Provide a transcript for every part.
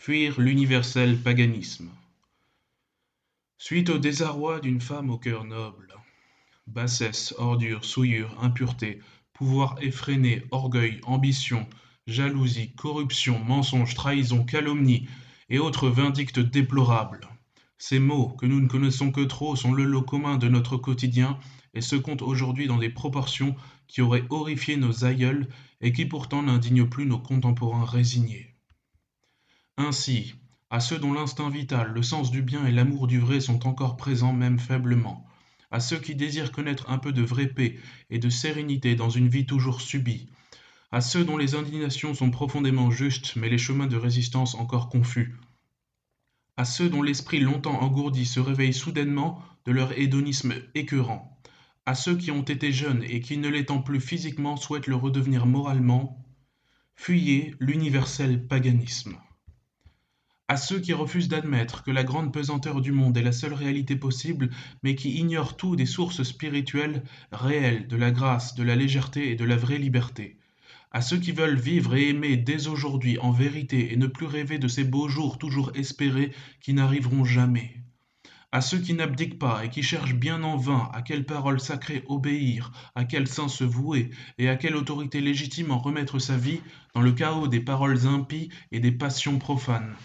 Fuir l'universel paganisme. Suite au désarroi d'une femme au cœur noble, bassesse, ordure, souillure, impureté, pouvoir effréné, orgueil, ambition, jalousie, corruption, mensonge, trahison, calomnie et autres vindictes déplorables. Ces mots, que nous ne connaissons que trop, sont le lot commun de notre quotidien et se comptent aujourd'hui dans des proportions qui auraient horrifié nos aïeuls et qui pourtant n'indignent plus nos contemporains résignés. Ainsi, à ceux dont l'instinct vital, le sens du bien et l'amour du vrai sont encore présents même faiblement, à ceux qui désirent connaître un peu de vraie paix et de sérénité dans une vie toujours subie, à ceux dont les indignations sont profondément justes mais les chemins de résistance encore confus, à ceux dont l'esprit longtemps engourdi se réveille soudainement de leur hédonisme écœurant, à ceux qui ont été jeunes et qui ne l'étant plus physiquement souhaitent le redevenir moralement, fuyez l'universel paganisme. À ceux qui refusent d'admettre que la grande pesanteur du monde est la seule réalité possible, mais qui ignorent tout des sources spirituelles réelles de la grâce, de la légèreté et de la vraie liberté. À ceux qui veulent vivre et aimer dès aujourd'hui en vérité et ne plus rêver de ces beaux jours toujours espérés qui n'arriveront jamais. À ceux qui n'abdiquent pas et qui cherchent bien en vain à quelle parole sacrée obéir, à quel saint se vouer et à quelle autorité légitime en remettre sa vie dans le chaos des paroles impies et des passions profanes.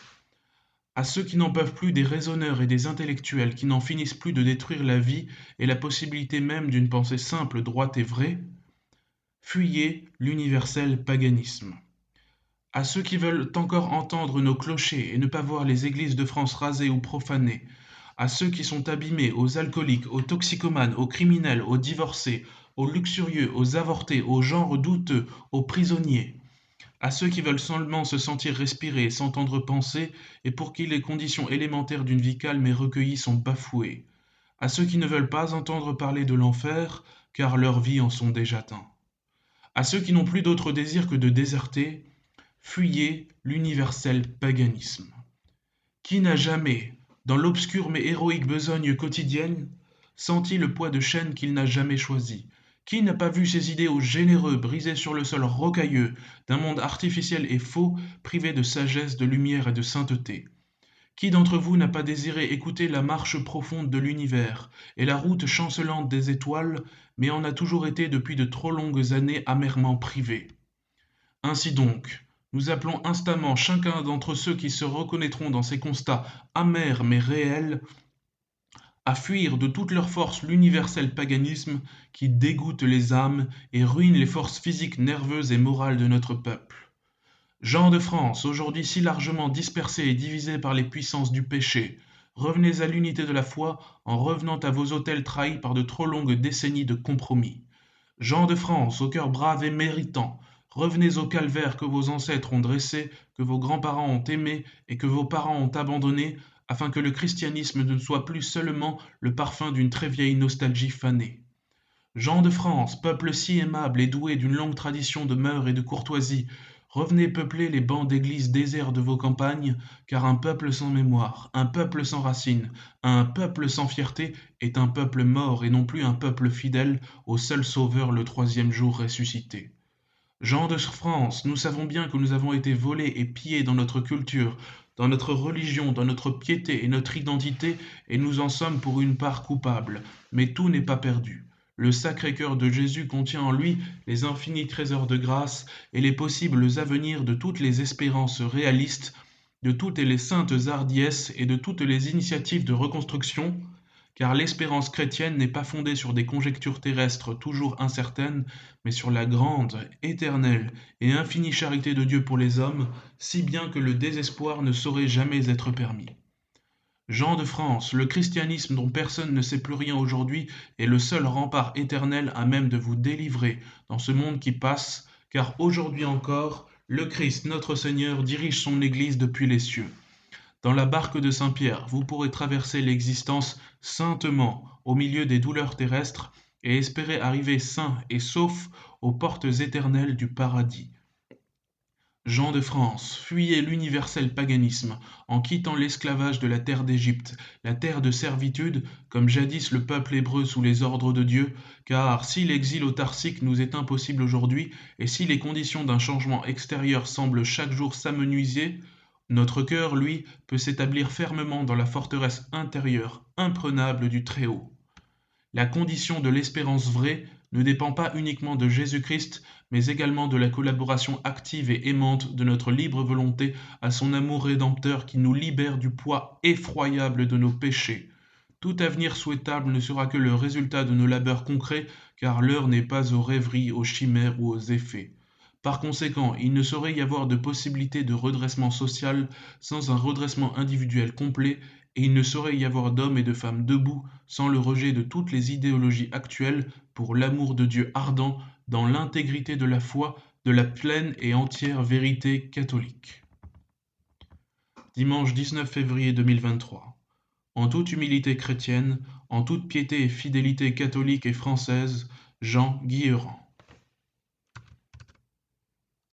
À ceux qui n'en peuvent plus des raisonneurs et des intellectuels qui n'en finissent plus de détruire la vie et la possibilité même d'une pensée simple, droite et vraie, fuyez l'universel paganisme. À ceux qui veulent encore entendre nos clochers et ne pas voir les églises de France rasées ou profanées, à ceux qui sont abîmés, aux alcooliques, aux toxicomanes, aux criminels, aux divorcés, aux luxurieux, aux avortés, aux genres douteux, aux prisonniers, à ceux qui veulent seulement se sentir respirer et s'entendre penser, et pour qui les conditions élémentaires d'une vie calme et recueillie sont bafouées, à ceux qui ne veulent pas entendre parler de l'enfer, car leurs vies en sont déjà atteintes, à ceux qui n'ont plus d'autre désir que de déserter, fuyez l'universel paganisme. Qui n'a jamais, dans l'obscure mais héroïque besogne quotidienne, senti le poids de chaînes qu'il n'a jamais choisies? Qui n'a pas vu ses idéaux généreux brisés sur le sol rocailleux d'un monde artificiel et faux, privé de sagesse, de lumière et de sainteté? Qui d'entre vous n'a pas désiré écouter la marche profonde de l'univers et la route chancelante des étoiles, mais en a toujours été depuis de trop longues années amèrement privé? Ainsi donc, nous appelons instamment chacun d'entre ceux qui se reconnaîtront dans ces constats amers mais réels à fuir de toute leur force l'universel paganisme qui dégoûte les âmes et ruine les forces physiques, nerveuses et morales de notre peuple. Gens de France, aujourd'hui si largement dispersés et divisés par les puissances du péché, revenez à l'unité de la foi en revenant à vos autels trahis par de trop longues décennies de compromis. Gens de France, au cœur brave et méritant, revenez au calvaire que vos ancêtres ont dressé, que vos grands-parents ont aimé et que vos parents ont abandonné, afin que le christianisme ne soit plus seulement le parfum d'une très vieille nostalgie fanée. Gens de France, peuple si aimable et doué d'une longue tradition de mœurs et de courtoisie, revenez peupler les bancs d'églises déserts de vos campagnes, car un peuple sans mémoire, un peuple sans racines, un peuple sans fierté est un peuple mort et non plus un peuple fidèle au seul Sauveur le troisième jour ressuscité. Gens de France, nous savons bien que nous avons été volés et pillés dans notre culture, dans notre religion, dans notre piété et notre identité, et nous en sommes pour une part coupables. Mais tout n'est pas perdu. Le Sacré-Cœur de Jésus contient en lui les infinis trésors de grâce et les possibles avenirs de toutes les espérances réalistes, de toutes les saintes hardiesses et de toutes les initiatives de reconstruction, car l'espérance chrétienne n'est pas fondée sur des conjectures terrestres toujours incertaines, mais sur la grande, éternelle et infinie charité de Dieu pour les hommes, si bien que le désespoir ne saurait jamais être permis. Jean de France, le christianisme dont personne ne sait plus rien aujourd'hui est le seul rempart éternel à même de vous délivrer dans ce monde qui passe, car aujourd'hui encore, le Christ notre Seigneur dirige son Église depuis les cieux. Dans la barque de Saint-Pierre, vous pourrez traverser l'existence saintement au milieu des douleurs terrestres et espérer arriver sain et sauf aux portes éternelles du paradis. Gens de France, fuyez l'universel paganisme en quittant l'esclavage de la terre d'Égypte, la terre de servitude, comme jadis le peuple hébreu sous les ordres de Dieu, car si l'exil autarcique nous est impossible aujourd'hui, et si les conditions d'un changement extérieur semblent chaque jour s'amenuiser, Notre cœur, lui, peut s'établir fermement dans la forteresse intérieure, imprenable du Très-Haut. La condition de l'espérance vraie ne dépend pas uniquement de Jésus-Christ, mais également de la collaboration active et aimante de notre libre volonté à son amour rédempteur qui nous libère du poids effroyable de nos péchés. Tout avenir souhaitable ne sera que le résultat de nos labeurs concrets, car l'heure n'est pas aux rêveries, aux chimères ou aux effets. Par conséquent, il ne saurait y avoir de possibilité de redressement social sans un redressement individuel complet, et il ne saurait y avoir d'hommes et de femmes debout sans le rejet de toutes les idéologies actuelles pour l'amour de Dieu ardent dans l'intégrité de la foi, de la pleine et entière vérité catholique. Dimanche 19 février 2023. En toute humilité chrétienne, en toute piété et fidélité catholique et française, Jean Guilherand.